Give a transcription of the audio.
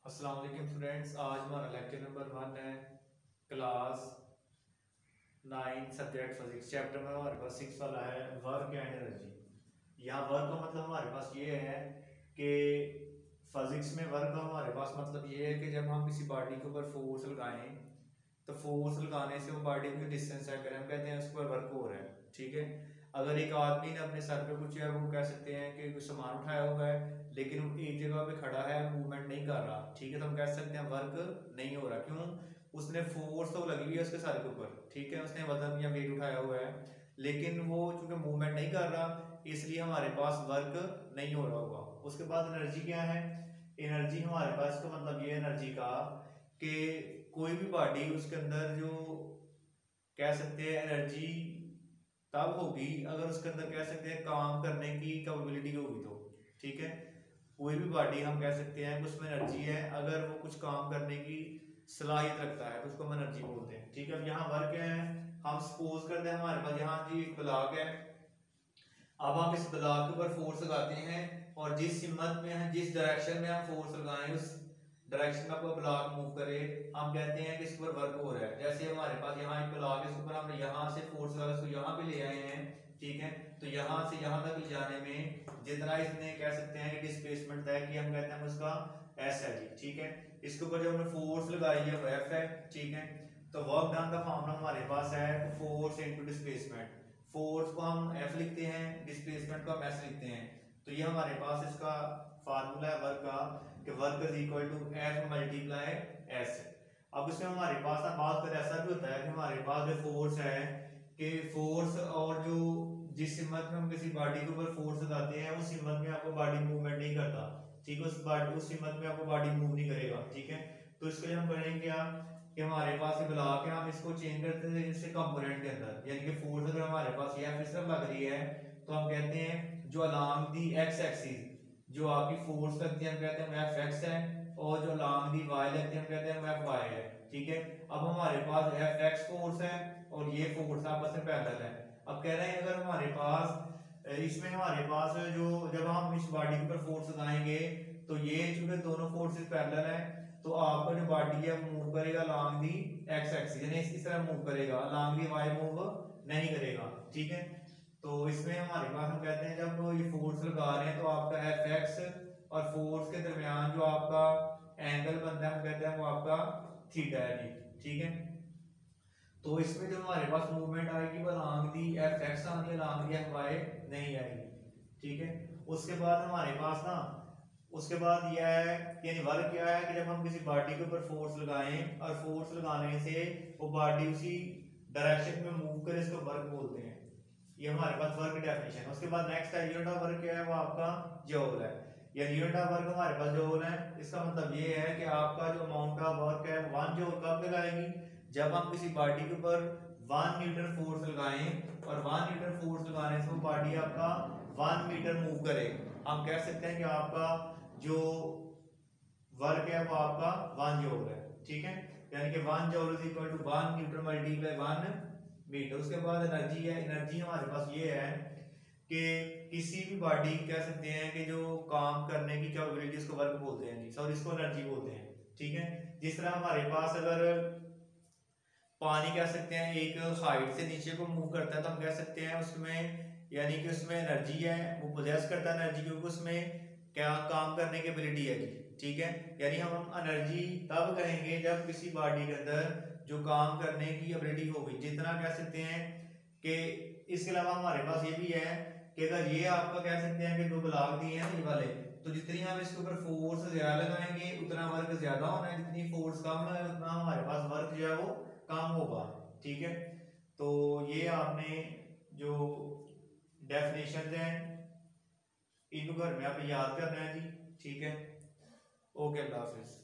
अस्सलाम वालेकुम स्टूडेंट्स। आज हमारा लेक्चर नंबर 1 है, क्लास 9 सब्जेक्ट फिजिक्स। चैप्टर में हमारे पास 6 वाला है, वर्क एंड एनर्जी। यहाँ वर्क का मतलब हमारे पास ये है कि फिजिक्स में वर्क का हमारे पास मतलब ये है कि जब हम किसी बॉडी के ऊपर फोर्स लगाएं तो फोर्स लगाने से वो बॉडी की डिस्टेंस है करें, हम कहते हैं उस पर वर्क हो रहा है। ठीक है, अगर एक आदमी ने अपने सर पे कुछ है वो कह सकते हैं कि कुछ सामान उठाया हुआ है लेकिन वो एक जगह पे खड़ा है, मूवमेंट नहीं कर रहा। ठीक है, तो हम कह सकते हैं वर्क नहीं हो रहा। क्यों? उसने फोर्स तो लगी हुई है उसके सर के ऊपर, ठीक है, उसने वजन या वेट उठाया हुआ है लेकिन वो चूंकि मूवमेंट नहीं कर रहा इसलिए हमारे पास वर्क नहीं हो रहा होगा। उसके बाद एनर्जी क्या है? एनर्जी हमारे पास का मतलब ये एनर्जी का कि कोई भी बॉडी उसके अंदर जो कह सकते हैं एनर्जी तब होगी अगर उसके अंदर कह सकते हैं काम करने की कैपेबिलिटी होगी तो। ठीक है, कोई भी बॉडी हम कह सकते हैं उसमें एनर्जी है अगर वो कुछ काम करने की सलाहियत रखता है तो उसको हम एनर्जी बोलते हैं। ठीक है, अब यहाँ वर्क है, हम सपोज करते हैं हमारे पास यहाँ जी एक ब्लॉक है। अब हम इस ब्लॉक के ऊपर फोर्स लगाते हैं और जिस हिम्मत में है, जिस डायरेक्शन में हम फोर्स लगाएं उस डायरेक्शन में आपको ब्लॉक मूव करे, हम कहते हैं कि इस पर वर्क हो रहा है। जैसे हमारे पास यहाँ एक ब्लॉक है, इस ऊपर हमने यहाँ से फोर्स लगा इसको यहाँ पे ले आए हैं। ठीक है, तो यहाँ से यहाँ तक ले जाने में जितना इसने कह सकते हैं कि डिस्प्लेसमेंट तय कि हम कहते हैं उसका एस है जी। ठीक है, इसके ऊपर जो हमने फोर्स लगाई है वो एफ है। ठीक है, तो वर्क डन का फॉर्मूला हमारे पास है फोर्स इनटू डिस्प्लेसमेंट। फोर्स को हम एफ लिखते हैं, डिस्प्लेसमेंट को हम एस लिखते हैं। तो ये हमारे पास इसका फार्मूला है वर्क का कि work is equal to F multiply S. अब इसमें हमारे पास ना बात करें ऐसा भी होता है कि हमारे पास जो फोर्स है कि फोर्स और जो जिस हिम्मत में हम किसी बॉडी के ऊपर फोर्स लगाते हैं उस हिम्मत में आपको बॉडी मूवमेंट नहीं करता। ठीक है, उस हिम्मत में आपको बॉडी मूव नहीं करेगा। ठीक है, तो इसके लिए हम करेंगे क्या कि हमारे पास ये ब्लॉक है, हम इसको चेंज करते हैं इससे कंपोनेंट के अंदर, यानी कि फोर्स अगर हमारे पास ये एफ सिर्फ लग रही है तो हम कहते हैं जो अलोंग दी एक्स एक्सिस जो आपकी फोर्स लगती है हम कहते हैं एफ एक्स है, और जो अलोंग दी वाई लगती है हम कहते हैं एफ वाई है। ठीक है, अब हमारे पास एफ एक्स फोर्स है और ये फोर्स आपस में पैरेलल है। अब कह रहे हैं अगर हमारे पास इसमें हमारे पास जो जब हम इस बॉडी के ऊपर फोर्स लगाएंगे तो ये चूंकि दोनों फोर्सेस पैरेलल है तो आपका जो बॉडी है वो मूव करेगा अलोंग दी एक्स एक्सिस, यानी इस तरह मूव करेगा, अलोंग दी वाई मूव नहीं करेगा। ठीक है, तो इसमें हमारे पास हम कहते हैं जब ये फोर्स लगा रहे हैं तो आपका एफ एक्स और फोर्स के दरमियान जो आपका एंगल बनता है हम कहते हैं वो आपका थीटा है जी। ठीक है, तो इसमें जो हमारे पास मूवमेंट आएगी वो अलोंग दी एफ एक्स आनी है, अलोंग दी एफ वाई नहीं आएगी। ठीक है, उसके बाद हमारे पास ना उसके बाद यह है कि यानी वर्क क्या है कि जब हम किसी बॉडी के ऊपर फोर्स लगाएं और फोर्स लगाने से वो बॉडी उसी डायरेक्शन में मूव करे, इसको वर्क बोलते हैं। ये हमारे पास वर्क डेफिनेशन है। उसके बाद नेक्स्ट है यूनिट ऑफ वर्क क्या है वो आपका जूल है। यानी यूनिट ऑफ वर्क हमारे पास जूल है, इसका मतलब ये है कि आपका जो अमाउंट ऑफ वर्क है 1 जूल कब लगाएगी जब हम किसी बॉडी के ऊपर 1 मीटर फोर्स लगाएं और 1 मीटर फोर्स लगाने से वो बॉडी आपका 1 मीटर मूव करे। हम कह सकते हैं कि आपका जो वर्क है वो आपका 1 जूल है। ठीक है, यानी कि 1 joule is equal to 1 newton multiply 1 metre. उसके बाद एनर्जी है, एनर्जी हमारे पास ये है कि किसी भी बॉडी कह सकते हैं कि जो काम करने की कैपेबिलिटी उसको वर्क बोलते हैं जी, सॉरी इसको एनर्जी बोलते हैं। ठीक है, जिस तरह हमारे पास अगर पानी कह सकते हैं एक हाइट से नीचे को मूव करता है तो हम कह सकते हैं उसमें यानी कि उसमें एनर्जी है, वो पोजेस करता है एनर्जी क्योंकि उसमें क्या काम करने की एबिलिटी है जी। ठीक है, यानी हम एनर्जी तब कहेंगे जब किसी बॉडी के अंदर जो काम करने की एबिलिटी होगी, जितना कह सकते हैं कि इसके अलावा हमारे पास ये भी है कि अगर ये आपका कह सकते हैं कि दो ब्लॉक दिए हैं ये वाले, तो जितनी हम इसके ऊपर फोर्स ज्यादा लगाएंगे उतना वर्क ज्यादा होना है, जितनी फोर्स कम है उतना हमारे पास वर्क जो है वो कम होगा। ठीक है, तो ये आपने जो डेफिनेशन है इनको घर में आप याद करना है जी। ठीक है, ओके, अल्लाह हाफिज।